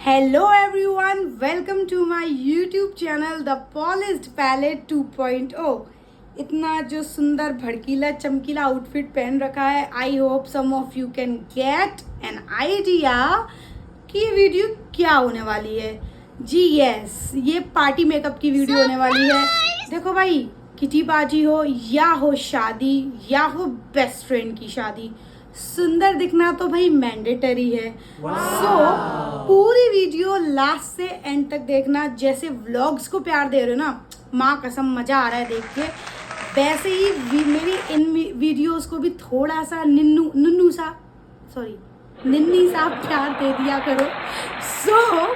Hello everyone, welcome to my YouTube channel the polished palette 2.0। इतना जो सुंदर भड़कीला चमकीला आउटफिट पहन रखा है, I hope some of you can get an idea कि वीडियो क्या होने वाली है। जी यस, ये पार्टी मेकअप की वीडियो होने वाली है। देखो भाई, किटी पार्टी हो या हो शादी या हो बेस्ट फ्रेंड की शादी, सुंदर दिखना तो भाई मैंडेटरी है। सो पूरी वीडियो लास्ट से एंड तक देखना। जैसे व्लॉग्स को प्यार दे रहे हो ना, माँ कसम मजा आ रहा है देख के, वैसे ही मेरी इन वीडियोस को भी थोड़ा सा निन्नी सा प्यार दे दिया करो। सो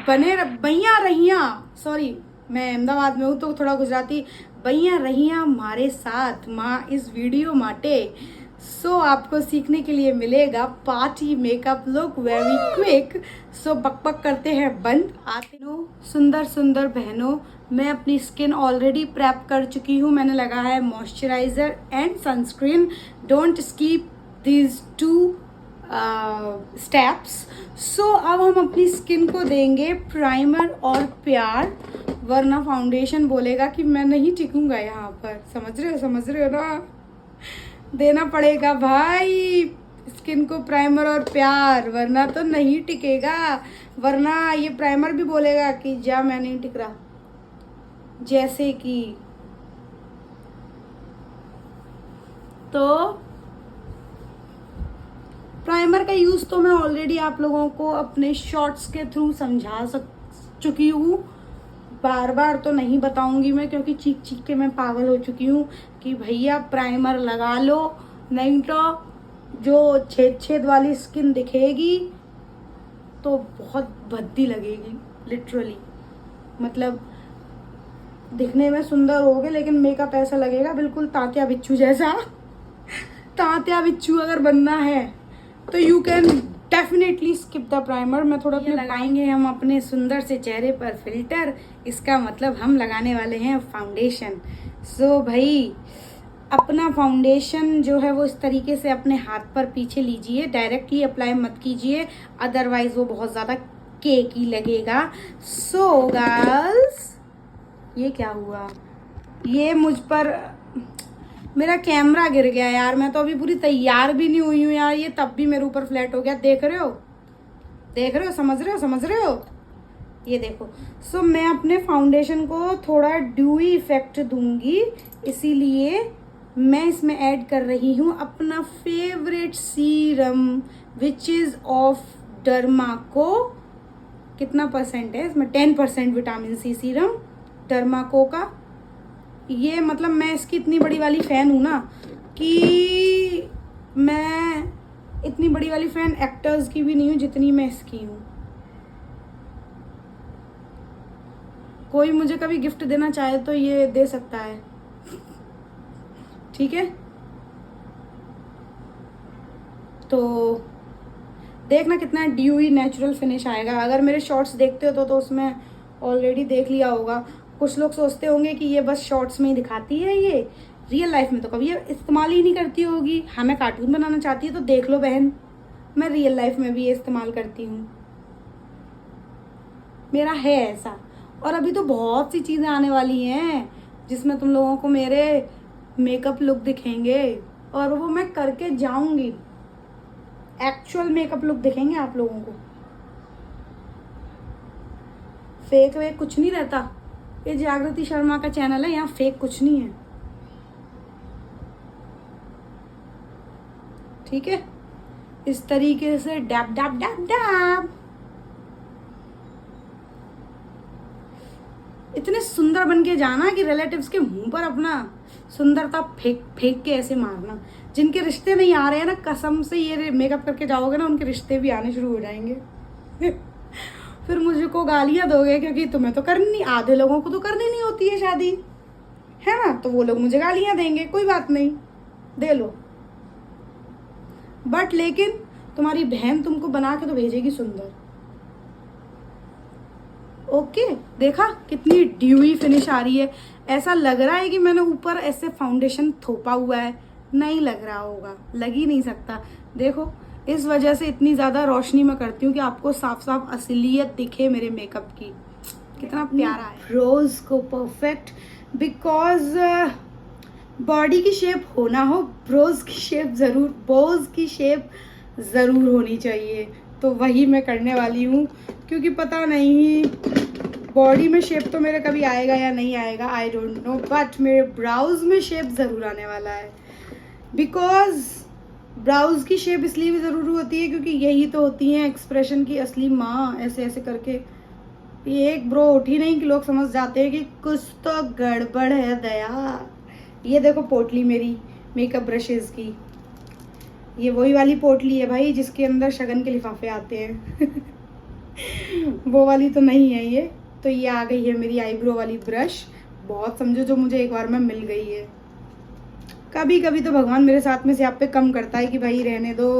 बैया रहिया, सॉरी मैं अहमदाबाद में हूँ तो थोड़ा गुजराती, बैया रहिया हमारे साथ माँ इस वीडियो माटे। सो आपको सीखने के लिए मिलेगा party makeup look very quick. So बकबक करते हैं बंद, आते हो सुंदर सुंदर बहनों। मैं अपनी स्किन ऑलरेडी प्रेप कर चुकी हूँ। मैंने लगा है moisturiser and sunscreen. Don't skip these two steps. So अब हम अपनी स्किन को देंगे प्राइमर और प्यार, वरना फाउंडेशन बोलेगा कि मैं नहीं टिकूंगा यहाँ पर। समझ रहे हो ना, देना पड़ेगा भाई स्किन को प्राइमर और प्यार, वरना तो नहीं टिकेगा। वरना ये प्राइमर भी बोलेगा कि जा मैं नहीं टिक रहा। जैसे कि तो प्राइमर का यूज तो मैं ऑलरेडी आप लोगों को अपने शॉर्ट्स के थ्रू समझा चुकी हूँ। बार बार तो नहीं बताऊंगी मैं, क्योंकि चीख चीख के मैं पागल हो चुकी हूँ कि भैया प्राइमर लगा लो, नहीं तो जो छेद वाली स्किन दिखेगी तो बहुत भद्दी लगेगी। लिटरली मतलब दिखने में सुंदर होगे लेकिन मेकअप ऐसा लगेगा बिल्कुल तात्या बिच्छू जैसा। तात्या बिच्छू अगर बनना है तो you can definitely skip the primer. मैं थोड़ा अपने लगाएंगे हम अपने सुंदर से चेहरे पर फिल्टर, इसका मतलब हम लगाने वाले हैं फाउंडेशन। सो भाई अपना फाउंडेशन जो है वो इस तरीके से अपने हाथ पर पीछे लीजिए, डायरेक्टली अप्लाई मत कीजिए, अदरवाइज वो बहुत ज़्यादा केकी लगेगा। सो गर्ल्स, ये क्या हुआ? ये मुझ पर मेरा कैमरा गिर गया यार। मैं तो अभी पूरी तैयार भी नहीं हुई हूँ यार, ये तब भी मेरे ऊपर फ्लैट हो गया। देख रहे हो, समझ रहे हो, ये देखो। सो मैं अपने फाउंडेशन को थोड़ा ड्यूई इफेक्ट दूंगी, इसीलिए मैं इसमें ऐड कर रही हूँ अपना favourite serum which is of Dermaco. कितना परसेंट है इसमें? 10% विटामिन सी सीरम डर्माको का। ये मतलब मैं इसकी इतनी बड़ी वाली फैन हूँ ना, कि मैं इतनी बड़ी वाली फैन एक्टर्स की भी नहीं हूँ जितनी मैं इसकी हूँ। कोई मुझे कभी गिफ्ट देना चाहे तो ये दे सकता है, ठीक है? तो देखना कितना ड्यूई नेचुरल फिनिश आएगा। अगर मेरे शॉर्ट्स देखते हो तो उसमें ऑलरेडी देख लिया होगा। कुछ लोग सोचते होंगे कि ये बस शॉर्ट्स में ही दिखाती है, ये रियल लाइफ में तो कभी ये इस्तेमाल ही नहीं करती होगी। हमें कार्टून बनाना चाहती है तो देख लो बहन, मैं रियल लाइफ में भी ये इस्तेमाल करती हूँ। मेरा है ऐसा। और अभी तो बहुत सी चीज़ें आने वाली हैं जिसमें तुम लोगों को मेरे मेकअप लुक दिखेंगे, और वो मैं करके जाऊंगी। एक्चुअल मेकअप लुक दिखेंगे आप लोगों को। फेक वेक कुछ नहीं रहता। ये जागृति शर्मा का चैनल है, यहाँ फेक कुछ नहीं है, ठीक है? इस तरीके से डैब डैब डैब डैब इतने सुंदर बन के जाना कि रिलेटिव्स के मुंह पर अपना सुंदरता फेंक फेंक के ऐसे मारना। जिनके रिश्ते नहीं आ रहे हैं ना, कसम से ये मेकअप करके जाओगे ना, उनके रिश्ते भी आने शुरू हो जाएंगे। फिर मुझको गालियां दोगे क्योंकि तुम्हें तो करनी, आधे लोगों को तो करनी नहीं होती है शादी, है ना? तो वो लोग मुझे गालियां देंगे, कोई बात नहीं, दे लो। बट लेकिन तुम्हारी बहन तुमको बना के तो भेजेगी सुंदर। ओके, देखा कितनी ड्यूई फिनिश आ रही है। ऐसा लग रहा है कि मैंने ऊपर ऐसे फाउंडेशन थोपा हुआ है, नहीं लग रहा होगा, लग ही नहीं सकता। देखो इस वजह से इतनी ज़्यादा रोशनी मैं करती हूँ कि आपको साफ साफ असलियत दिखे मेरे मेकअप की। कितना प्यारा है। ब्रोज को परफेक्ट, बिकॉज बॉडी की शेप हो ना हो, ब्रोज की शेप ज़रूर, बोज की शेप ज़रूर होनी चाहिए। तो वही मैं करने वाली हूँ, क्योंकि पता नहीं बॉडी में शेप तो मेरे कभी आएगा या नहीं आएगा, आई डोंट नो, बट मेरे ब्राउज में शेप ज़रूर आने वाला है। बिकॉज ब्राउज की शेप इसलिए भी ज़रूरी होती है क्योंकि यही तो होती हैं एक्सप्रेशन की असली माँ। ऐसे ऐसे करके ये एक ब्रो उठी नहीं कि लोग समझ जाते हैं कि कुछ तो गड़बड़ है दया। ये देखो पोटली मेरी मेकअप ब्रशेज़ की, ये वही वाली पोटली है भाई जिसके अंदर शगन के लिफाफे आते हैं वो वाली तो नहीं है ये। तो ये आ गई है मेरी आईब्रो वाली ब्रश, बहुत समझो जो मुझे एक बार में मिल गई है। कभी कभी तो भगवान मेरे साथ में से आप पे कम करता है कि भाई रहने दो,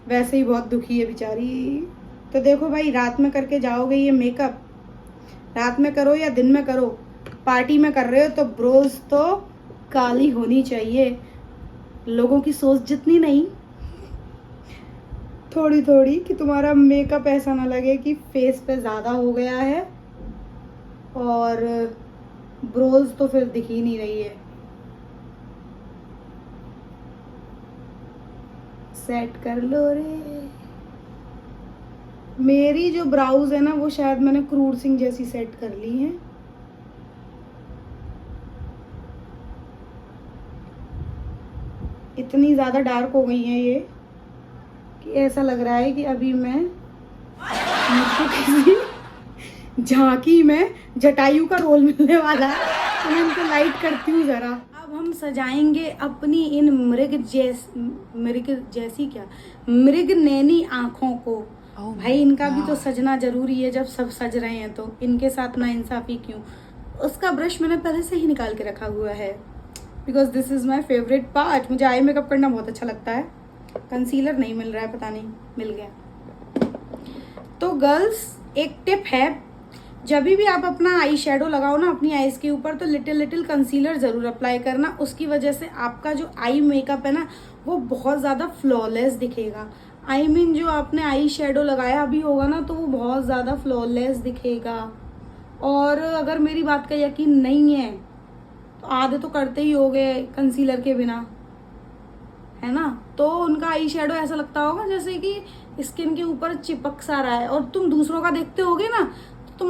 वैसे ही बहुत दुखी है बेचारी। तो देखो भाई, रात में करके जाओगे ये मेकअप, रात में करो या दिन में करो, पार्टी में कर रहे हो तो ब्रोज तो काली होनी चाहिए। लोगों की सोच जितनी नहीं, थोड़ी थोड़ी, कि तुम्हारा मेकअप ऐसा ना लगे कि फेस पे ज़्यादा हो गया है और ब्रोज तो फिर दिख ही नहीं रही है। सेट कर लो रे। मेरी जो ब्राउज है ना वो शायद मैंने क्रूर सिंह जैसी सेट कर ली है। इतनी ज़्यादा डार्क हो गई है ये कि ऐसा लग रहा है कि अभी मैं मुझको किसी झांकी में जटायु का रोल मिलने वाला है। तो मैं इनको लाइट करती हूँ ज़रा। अब हम सजाएंगे अपनी इन मृग नैनी आँखों को। भाई इनका भी तो सजना जरूरी है, जब सब सज रहे हैं तो इनके साथ ना इंसाफी क्यों। उसका ब्रश मैंने पहले से ही निकाल के रखा हुआ है, because this is my favourite part. मुझे आई मेकअप करना बहुत अच्छा लगता है। कंसीलर नहीं मिल रहा है, पता नहीं, मिल गया। तो गर्ल्स एक टिप है, जब भी आप अपना आई शेडो लगाओ ना अपनी आईज के ऊपर, तो लिटिल लिटिल कंसीलर ज़रूर अप्लाई करना। उसकी वजह से आपका जो आई मेकअप है ना वो बहुत ज़्यादा फ्लॉलेस दिखेगा। आई मीन जो आपने आई शेडो लगाया भी होगा ना तो वो बहुत ज़्यादा फ्लॉलेस दिखेगा। और अगर मेरी बात का यकीन नहीं है तो आधे तो करते ही हो गए कंसीलर के बिना, है ना। तो उनका आई शेडो ऐसा लगता होगा जैसे कि स्किन के ऊपर चिपक सा रहा है। और तुम दूसरों का देखते होगे ना तो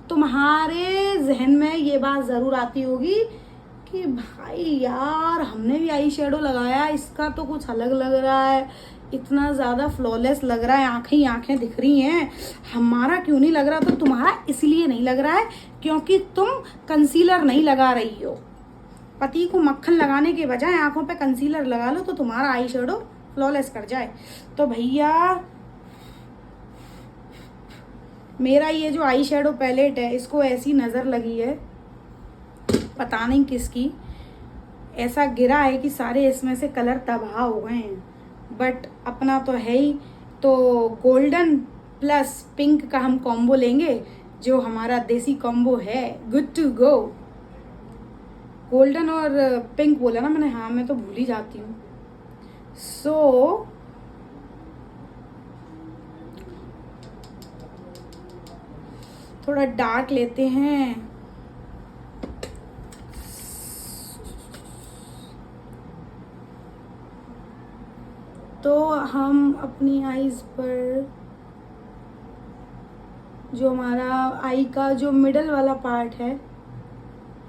तुम्हारे जहन में ये बात ज़रूर आती होगी कि भाई यार हमने भी आई शेडो लगाया, इसका तो कुछ अलग लग रहा है, इतना ज़्यादा फ्लॉलेस लग रहा है, आंखें ही आंखें दिख रही हैं, हमारा क्यों नहीं लग रहा। तो तुम्हारा इसलिए नहीं लग रहा है क्योंकि तुम कंसीलर नहीं लगा रही हो। पति को मक्खन लगाने के बजाय आंखों पे कंसीलर लगा लो तो तुम्हारा आई शेडो फ्लॉलेस कर जाए। तो भैया मेरा ये जो आई शेडो पैलेट है इसको ऐसी नज़र लगी है, पता नहीं किसकी, ऐसा गिरा है कि सारे इसमें से कलर तबाह हो गए हैं। बट अपना तो है ही, तो गोल्डन प्लस पिंक का हम कॉम्बो लेंगे, जो हमारा देसी कॉम्बो है। Good to go. गोल्डन और पिंक बोला ना मैंने, हाँ मैं तो भूल ही जाती हूँ। सो थोड़ा डार्क लेते हैं। तो हम अपनी आईज पर जो हमारा आई का जो मिडल वाला पार्ट है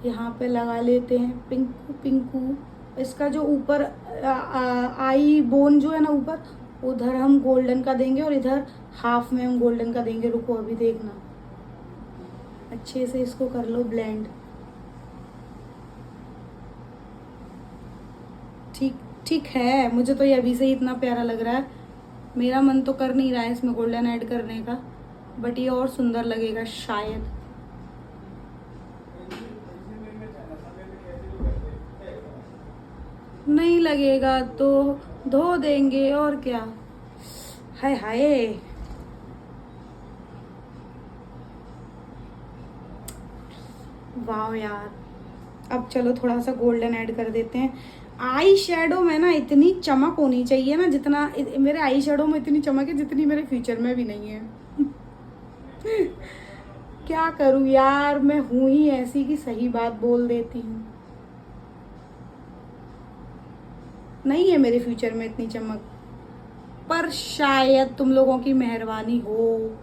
यहाँ पे लगा लेते हैं पिंकू पिंकू। इसका जो ऊपर आई बोन जो है ना ऊपर, उधर हम गोल्डन का देंगे और इधर हाफ में हम गोल्डन का देंगे। रुको अभी देखना, अच्छे से इसको कर लो ब्लेंड। ठीक ठीक है, मुझे तो ये अभी से ही इतना प्यारा लग रहा है। मेरा मन तो कर नहीं रहा है इसमें गोल्डन ऐड करने का, बट ये और सुंदर लगेगा शायद। नहीं लगेगा तो धो देंगे और क्या। हाय हाय, वाह यार। अब चलो थोड़ा सा गोल्डन ऐड कर देते हैं। आई शेडो में ना इतनी चमक होनी चाहिए ना, जितना मेरे आई शेडो में इतनी चमक है जितनी मेरे फ्यूचर में भी नहीं है। क्या करूं यार, मैं हूं ही ऐसी कि सही बात बोल देती हूँ। नहीं है मेरे फ्यूचर में इतनी चमक, पर शायद तुम लोगों की मेहरबानी हो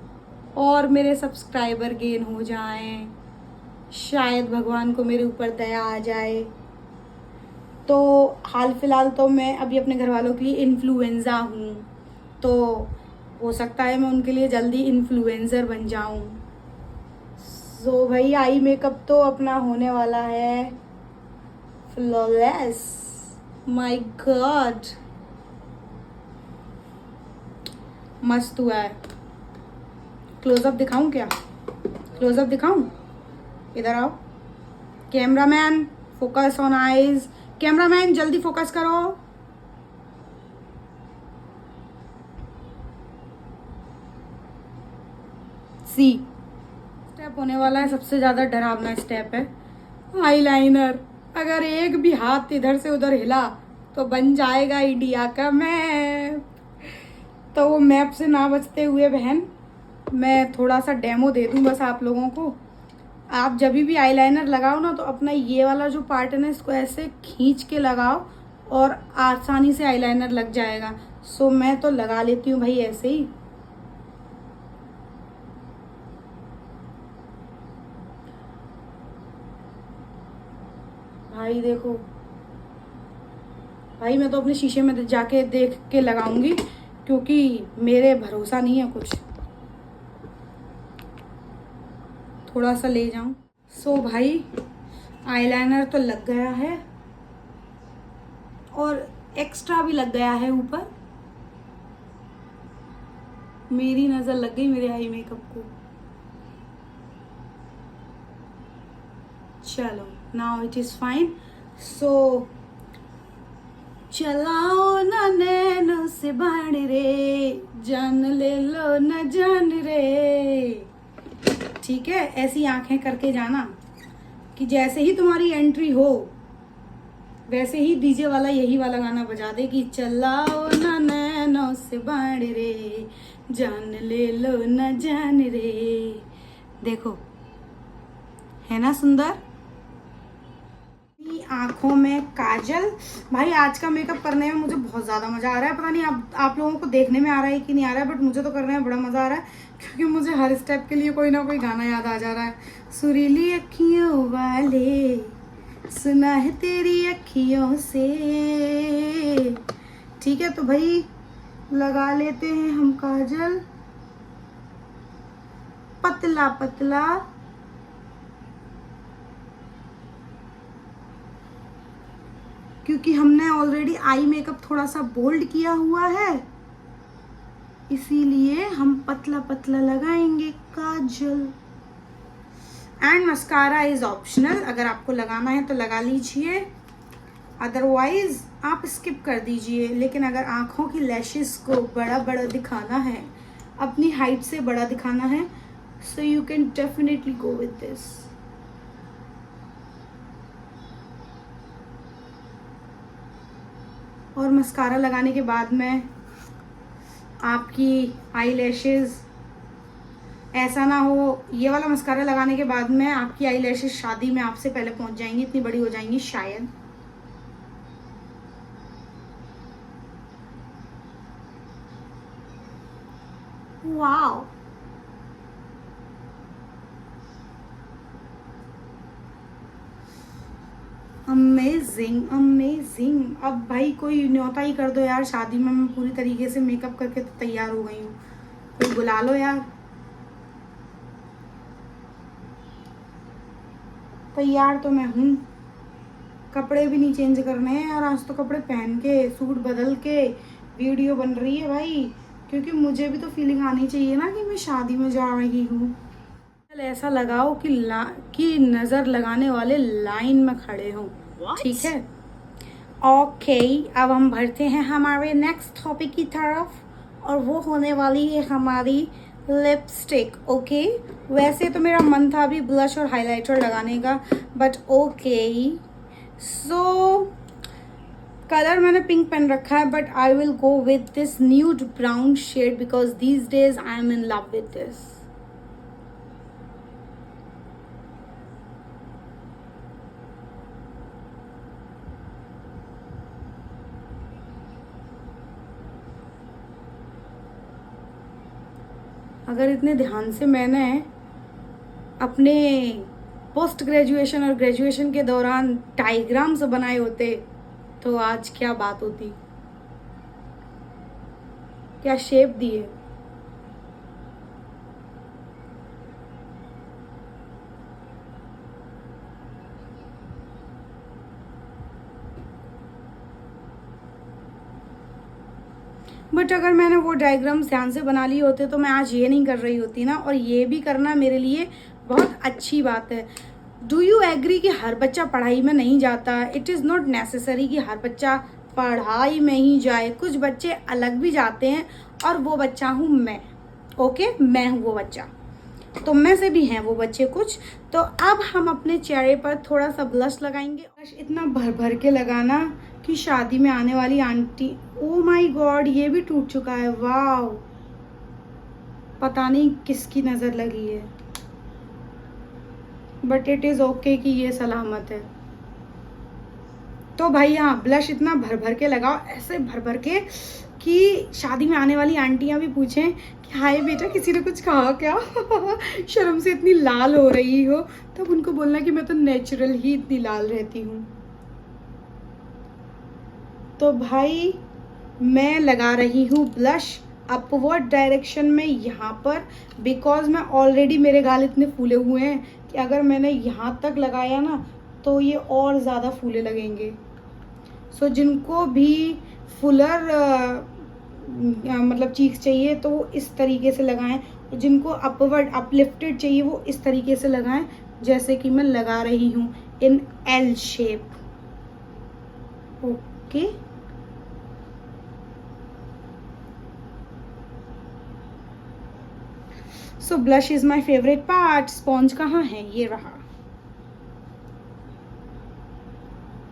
और मेरे सब्सक्राइबर गेन हो जाएं, शायद भगवान को मेरे ऊपर दया आ जाए। तो हाल फिलहाल तो मैं अभी अपने घर वालों के लिए इन्फ्लुएंजा हूँ, तो हो सकता है मैं उनके लिए जल्दी इन्फ्लुएंसर बन जाऊँ। सो भाई आई मेकअप तो अपना होने वाला है फ्लॉलेस। माय गॉड, मस्त हुआ है। क्लोजअप दिखाऊं क्या? क्लोजअप दिखाऊं? इधर आओ cameraman, focus on eyes. Cameraman जल्दी फोकस करो। सी स्टेप होने वाला है, सबसे ज्यादा डरावना स्टेप है आईलाइनर। अगर एक भी हाथ इधर से उधर हिला तो बन जाएगा इंडिया का मैप। तो वो मैप से ना बचते हुए बहन, मैं थोड़ा सा डेमो दे दूं बस आप लोगों को। आप जब भी आईलाइनर लगाओ ना तो अपना ये वाला जो पार्ट है ना, इसको ऐसे खींच के लगाओ और आसानी से आईलाइनर लग जाएगा। सो मैं तो लगा लेती हूँ भाई ऐसे ही। भाई देखो भाई, मैं तो अपने शीशे में जाके देख के लगाऊंगी क्योंकि मेरे भरोसा नहीं है कुछ। थोड़ा सा ले जाऊं। सो भाई आईलाइनर तो लग गया है और एक्स्ट्रा भी लग गया है ऊपर। मेरी नजर लग गई मेरे आई मेकअप को। चलो नाउ इट इज फाइन। सो चलाओ ना नैनो से बाण रे, जान ले लो न जान रे। ठीक है, ऐसी आंखें करके जाना कि जैसे ही तुम्हारी एंट्री हो वैसे ही डीजे वाला यही वाला गाना बजा दे कि चलाओ ना नैनो से बाण रे, जान ले लो न जान रे। देखो है ना सुंदर। आंखों में काजल। भाई आज का मेकअप करने में मुझे बहुत ज्यादा मजा आ रहा है। पता नहीं आप लोगों को देखने में आ रहा है कि नहीं आ रहा है, बट मुझे तो करने में बड़ा मजा आ रहा है क्योंकि मुझे हर स्टेप के लिए कोई ना कोई गाना याद आ जा रहा है। सुरीली अखियों वाले, सुना है तेरी अखियों से। ठीक है, तो भाई लगा लेते हैं हम काजल, पतला पतला। क्योंकि हमने ऑलरेडी आई मेकअप थोड़ा सा बोल्ड किया हुआ है, इसीलिए हम पतला पतला लगाएंगे काजल। एंड मस्कारा इज ऑप्शनल, अगर आपको लगाना है तो लगा लीजिए, अदरवाइज आप स्किप कर दीजिए। लेकिन अगर आंखों की लैशेस को बड़ा बड़ा दिखाना है, अपनी हाइट से बड़ा दिखाना है, so you can definitely go with this. और मस्कारा लगाने के बाद में आपकी आई लैशेज, ऐसा ना हो ये वाला मस्कारा लगाने के बाद में आपकी आई लैशेज शादी में आपसे पहले पहुंच जाएंगी, इतनी बड़ी हो जाएंगी शायद। Wow, amazing amazing. अब भाई कोई न्योता ही कर दो यार शादी में, मैं पूरी तरीके से मेकअप करके तो तैयार हो गई हूँ, कोई बुला लो यार। तैयार तो मैं हूँ, कपड़े भी नहीं चेंज करने हैं यार, आज तो कपड़े पहन के सूट बदल के वीडियो बन रही है भाई, क्योंकि मुझे भी तो फीलिंग आनी चाहिए ना कि मैं शादी में जा रही हूँ। ऐसा लगाओ कि नजर लगाने वाले लाइन में खड़े हों। ठीक है, ओके। अब हम बढ़ते हैं हमारे नेक्स्ट टॉपिक की तरफ, और वो होने वाली है हमारी लिपस्टिक। ओके, वैसे तो मेरा मन था अभी ब्लश और हाइलाइटर लगाने का, बट ओके। सो कलर मैंने पिंक पहन रखा है, but I will go with this nude brown shade because these days I am in love with this. अगर इतने ध्यान से मैंने अपने पोस्ट ग्रेजुएशन और ग्रेजुएशन के दौरान डायग्राम्स बनाए होते तो आज क्या बात होती, क्या शेप दिए। बट अगर मैंने वो डायग्राम्स ध्यान से बना लिए होते तो मैं आज ये नहीं कर रही होती ना, और ये भी करना मेरे लिए बहुत अच्छी बात है। डू यू एग्री कि हर बच्चा पढ़ाई में नहीं जाता? इट इज़ नॉट नेसेसरी कि हर बच्चा पढ़ाई में ही जाए, कुछ बच्चे अलग भी जाते हैं और वो बच्चा हूँ मैं। ओके, मैं हूँ वो बच्चा, तो मैं से भी हैं वो बच्चे कुछ। तो अब हम अपने चेहरे पर थोड़ा सा ब्लश लगाएंगे। ब्लश इतना भर भर के लगाना कि शादी में आने वाली आंटी, ओ माय गॉड, ये भी टूट चुका है। वाह, पता नहीं किसकी नज़र लगी है, बट इट इज़ ओके कि ये सलामत है। तो भाई हाँ, ब्लश इतना भर भर के लगाओ, ऐसे भर भर के कि शादी में आने वाली आंटियां भी पूछें कि हाय बेटा, किसी ने कुछ कहा क्या? शर्म से इतनी लाल हो रही हो, तब उनको बोलना कि मैं तो नेचुरल ही इतनी लाल रहती हूँ। तो भाई मैं लगा रही हूँ ब्लश अपवर्ड डायरेक्शन में यहाँ पर, बिकॉज मैं ऑलरेडी, मेरे गाल इतने फूले हुए हैं कि अगर मैंने यहाँ तक लगाया ना तो ये और ज़्यादा फूले लगेंगे। सो जिनको भी फुलर मतलब चीक्स चाहिए तो वो इस तरीके से लगाएं, और जिनको अपवर्ड अपलिफ्टेड चाहिए वो इस तरीके से लगाएं, जैसे कि मैं लगा रही हूँ in L shape. Okay, so blush is my favourite part. Sponge कहाँ है? ये रहा।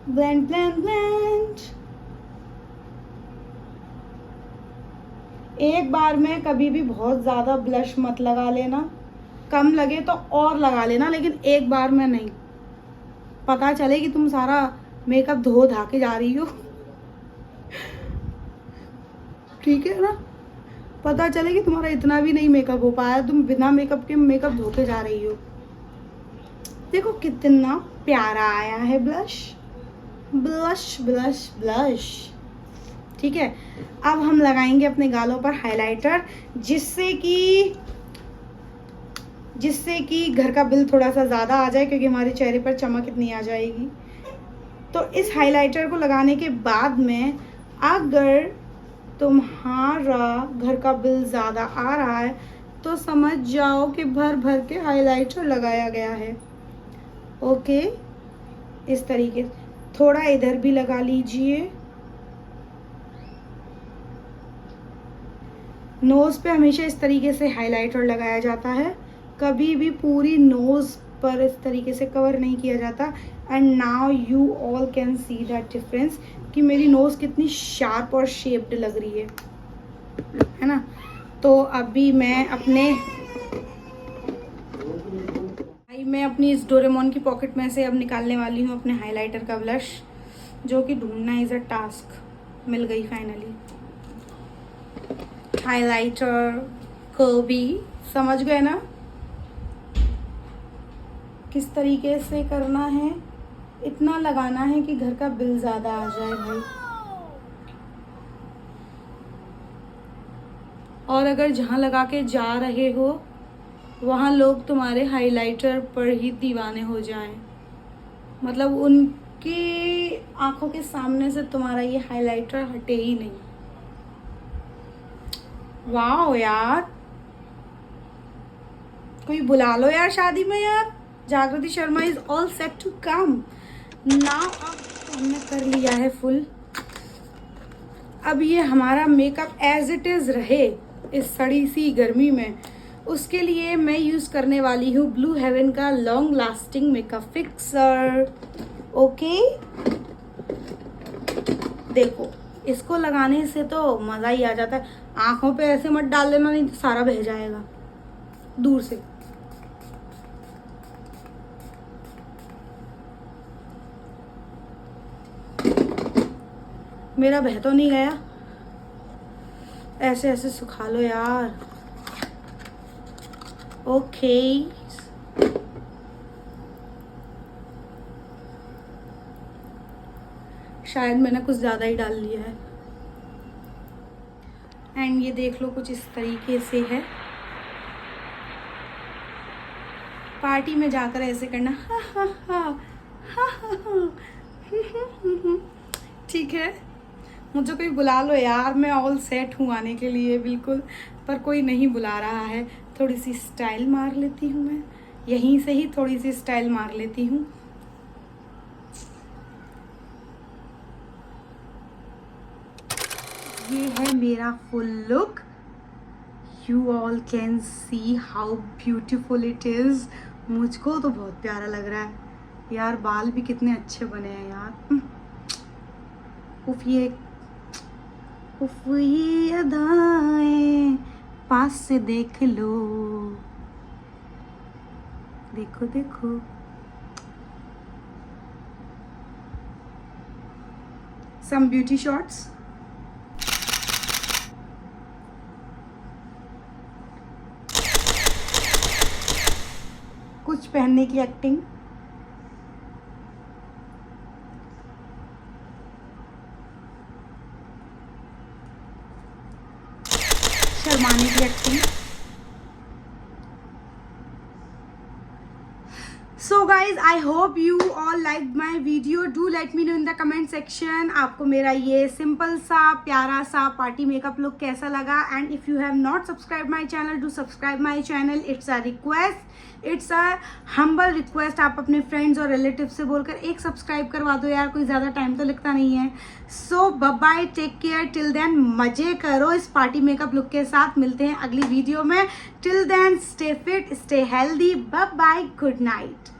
Blend blend blend. एक बार में कभी भी बहुत ज़्यादा ब्लश मत लगा लेना, कम लगे तो और लगा लेना, लेकिन एक बार में नहीं। पता चले कि तुम सारा मेकअप धो धा के जा रही हो, ठीक है ना? पता चले कि तुम्हारा इतना भी नहीं मेकअप हो पाया, तुम बिना मेकअप के मेकअप धो के जा रही हो। देखो कितना प्यारा आया है ब्लश, ब्लश ब्लश ब्लश। ठीक है, अब हम लगाएंगे अपने गालों पर हाइलाइटर, जिससे कि घर का बिल थोड़ा सा ज़्यादा आ जाए, क्योंकि हमारे चेहरे पर चमक इतनी आ जाएगी। तो इस हाइलाइटर को लगाने के बाद में अगर तुम्हारा घर का बिल ज़्यादा आ रहा है तो समझ जाओ कि भर भर के हाइलाइटर लगाया गया है। ओके, इस तरीके से थोड़ा इधर भी लगा लीजिए। नोज़ पे हमेशा इस तरीके से हाइलाइटर लगाया जाता है, कभी भी पूरी नोज़ पर इस तरीके से कवर नहीं किया जाता। And now you all can see that difference कि मेरी नोज़ कितनी शार्प और शेप्ड लग रही है ना? तो अभी मैं अपनी इस डोरेमोन की पॉकेट में से अब निकालने वाली हूँ अपने हाइलाइटर का ब्लश, जो कि ढूंढना इज़ अ टास्क। मिल गई फाइनली हाइलाइटर को भी। समझ गए ना किस तरीके से करना है? इतना लगाना है कि घर का बिल ज़्यादा आ जाए भाई। और अगर जहाँ लगा के जा रहे हो वहाँ लोग तुम्हारे हाइलाइटर पर ही दीवाने हो जाएं, मतलब उनकी आंखों के सामने से तुम्हारा ये हाइलाइटर हटे ही नहीं। वाह यार, कोई बुला लो यार शादी में यार। Jagriti Sharma is all set to come now. अब हमने कर लिया है फुल। अब ये हमारा मेकअप एज इट इज रहे इस सड़ी सी गर्मी में, उसके लिए मैं यूज़ करने वाली हूँ ब्लू हेवन का long lasting makeup fixer. Okay, देखो, इसको लगाने से तो मज़ा ही आ जाता है। आँखों पे ऐसे मत डाल देना, नहीं तो सारा बह जाएगा दूर से। मेरा बह तो नहीं गया? ऐसे ऐसे सुखा लो यार। ओके, शायद मैंने कुछ ज़्यादा ही डाल लिया है। एंड ये देख लो कुछ इस तरीके से है। पार्टी में जाकर ऐसे करना, हा हा हा हा हा, ठीक है। मुझे कोई बुला लो यार, मैं ऑल सेट हूँ आने के लिए बिल्कुल, पर कोई नहीं बुला रहा है। थोड़ी सी स्टाइल मार लेती हूँ मैं, यहीं से ही थोड़ी सी स्टाइल मार लेती हूँ। ये है मेरा full look. You all can see how beautiful it is. मुझको तो बहुत प्यारा लग रहा है यार। बाल भी कितने अच्छे बने हैं यार। उफ ये अदाएं पास से देख लो, देखो देखो। सम ब्यूटी शॉट्स। कुछ पहनने की एक्टिंग। शर्माने की acting. So guys, I hope you all liked my video. Do let me know in the comment section आपको मेरा ये सिंपल सा प्यारा सा पार्टी मेकअप लुक कैसा लगा। And if you have not subscribe my channel, do subscribe my channel. It's a request, it's a humble request. आप अपने फ्रेंड्स और रिलेटिव से बोलकर एक सब्सक्राइब करवा दो यार, कोई ज़्यादा टाइम तो लगता नहीं है। So bye, take care. Till then मज़े करो इस पार्टी मेकअप लुक के साथ। मिलते हैं अगली वीडियो में। Till then stay fit, stay healthy. Bye, good night.